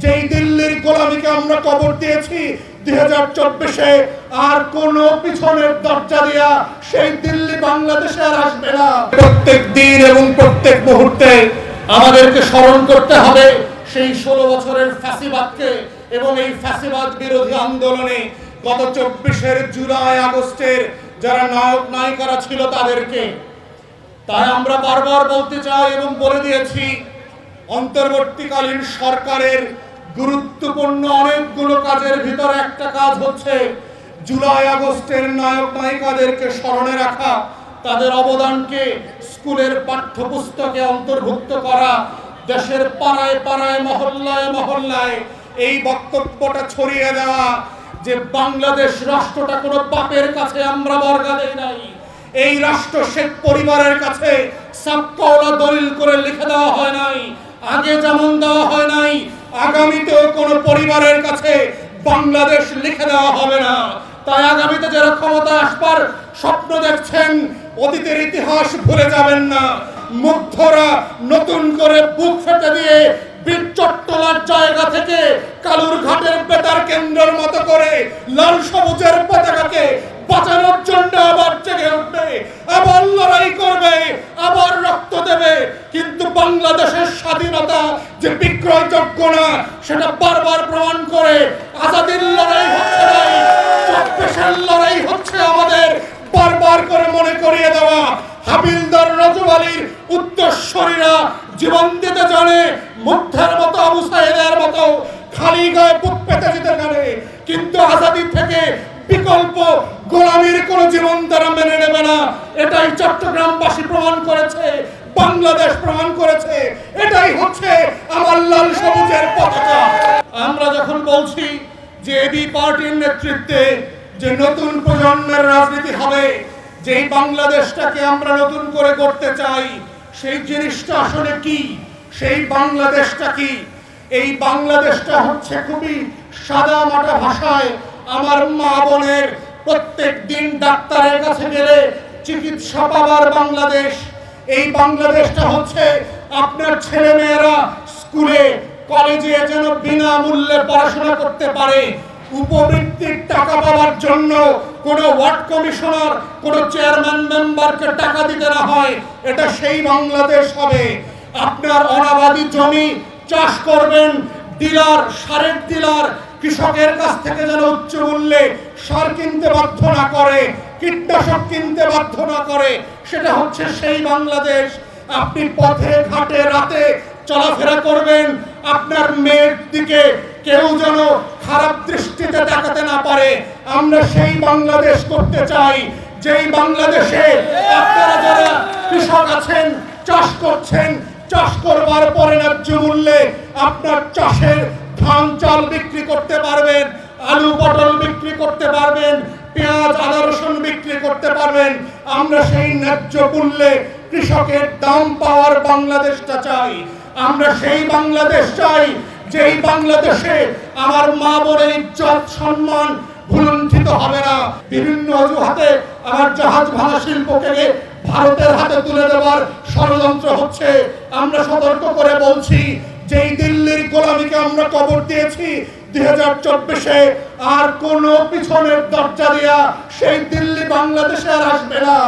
যেই দিল্লির গোলামিকে আমরা কবর দিয়েছি 2024-এ, আর কোন পিছনের দরজা দিয়া সেই দিল্লি বাংলাদেশে আর আসবে না। প্রত্যেক দিন এবং প্রত্যেক মুহূর্তে আমাদেরকে স্মরণ করতে হবে সেই 16 বছরের ফ্যাসিবাদকে এবং এই ফ্যাসিবাদ বিরোধী আন্দোলনে গত 24-এর জুলাই আগস্টের যারা নায়ক নায়িকারা ছিল তাদেরকে। তাই আমরা বারবার বলতে চাই এবং বলে দিয়েছি, অন্তর্বর্তীকালীন সরকারের গুরুত্বপূর্ণ অনেকগুলো কাজের ভিতরে একটা কাজ হচ্ছে জুলাই আগস্টের নায়ক নায়িকাদেরকে স্মরণে রাখা, তাদের অবদানকে স্কুলের পাঠ্যপুস্তকে অন্তর্ভুক্ত করা, দেশের পাড়ায় পাড়ায় মহল্লায় মহল্লায় এই বক্তব্যটা ছড়িয়ে দেওয়া যে বাংলাদেশ রাষ্ট্রটা কোনো পাপের কাছে আমরা বর্গা দেই নাই। এই রাষ্ট্র শেখ পরিবারের কাছে সাবকওলা দলিল করে লিখে দেওয়া হয় নাই, আগে যেমন দেওয়া হয় নাই আগামীতেও কোনো পরিবারের কাছে বাংলাদেশ লিখে দেওয়া হবে না। তাই আগামীতে যারা ক্ষমতা আসবার স্বপ্ন দেখছেন, অতীতের ইতিহাস ভুলে যাবেন না। মুগ্ধরা নতুন করে বুক ফেটে দিয়ে বীর চট্টলার জায়গা থেকে কালুরঘাটের বেতার কেন্দ্রের মতো করে লাল সবুজের পতাকাকে বাঁচানোর জন্য আবার জেগে উঠবে, আবার লড়াই করবে, আবার রক্ত দেবে। কিন্তু বাংলাদেশের স্বাধীনতা যে বিক্রয়যোগ্য না সেটা বারবার প্রমাণ করে আজাদির লড়াই হচ্ছে নাই, 24-এর লড়াই হচ্ছে আমাদের। বারবার করে মনে করিয়ে দেওয়া, হাবিলদার রজব আলীর উত্তরসূরিরা জীবন দিতে জানে, মুগ্ধের মতো আবু সাইদের মতো খালি গায়ে বুক পেতে যেতে জানে, কিন্তু আজাদি থেকে বিকল্প গোলামীর কোন জীবন তারা মেনে নেবে না। এটাই চট্টগ্রামবাসী প্রমাণ করেছে, বাংলাদেশ প্রমাণ করেছে। এটাই হচ্ছে আমার লাল সবুজের পতাকা। আমরা যখন বলছি যে এবি পার্টির নেতৃত্বে যে নতুন প্রজন্মের রাজনীতি হবে, যেই বাংলাদেশটাকে আমরা নতুন করে গড়তে চাই, সেই জিনিসটা আসলে কি? সেই বাংলাদেশটা কি? এই বাংলাদেশটা হচ্ছে খুবই সাদা মাটা ভাষায় আমার মা বোনের প্রত্যেক দিন ডাক্তারের কাছে গেলে চিকিৎসা পাওয়ার বাংলাদেশ। এই বাংলাদেশটা হচ্ছে আপনার ছেলে মেয়েরা স্কুলে কলেজে যেন বিনামূল্যে পড়াশোনা করতে পারে, উপবৃত্তির টাকা পাওয়ার জন্য কোনো ওয়ার্ড কমিশনার কোনো চেয়ারম্যান মেম্বারকে টাকা দিতে না হয়। এটা সেই বাংলাদেশ হবে। আপনার অনাবাদি জমি চাষ করবেন, ডিলার সারের ডিলার কৃষকের কাছ থেকে যেন উচ্চ মূল্যে সার কিনতে বাধ্য না করে, কীটনাশক কিনতে বাধ্য না করে। সেটা হচ্ছে সেই বাংলাদেশ। আপনি পথে ঘাটে রাতে চলাফেরা করবেন, আপনার মেয়ের দিকে কেউ যেন খারাপ দৃষ্টিতে তাকাতে না পারে। আমরা সেই বাংলাদেশ করতে চাই, যেই বাংলাদেশে আপনারা যারা কৃষক আছেন, চাষ করছেন, চাষ করবার পরে ন্যায্য মূল্যে আপনার চাষের ধান চাল বিক্রি করতে পারবেন, আলু পটল বিক্রি করতে পারবেন, পেঁয়াজ আদা রসুন বিক্রি করতে পারবেন। আমরা সেই ন্যায্য মূল্যে কৃষকের দাম পাওয়ার বাংলাদেশটা চাই। আমরা সেই বাংলাদেশ চাই যেই বাংলাদেশে আমার মা বোনের ইজ্জত সম্মান ভুলুণ্ঠিত হবে না। বিভিন্ন অজুহাতে আমার জাহাজ ভাঙা শিল্পকে ভারতের হাতে তুলে দেওয়ার ষড়যন্ত্র হচ্ছে। আমরা সতর্ক করে বলছি, যেই দিল্লির গোলামিকে আমরা কবর দিয়েছি 2024-এ, আর কোন পিছনের দরজা দিয়া সেই দিল্লি বাংলাদেশে আর আসবে না।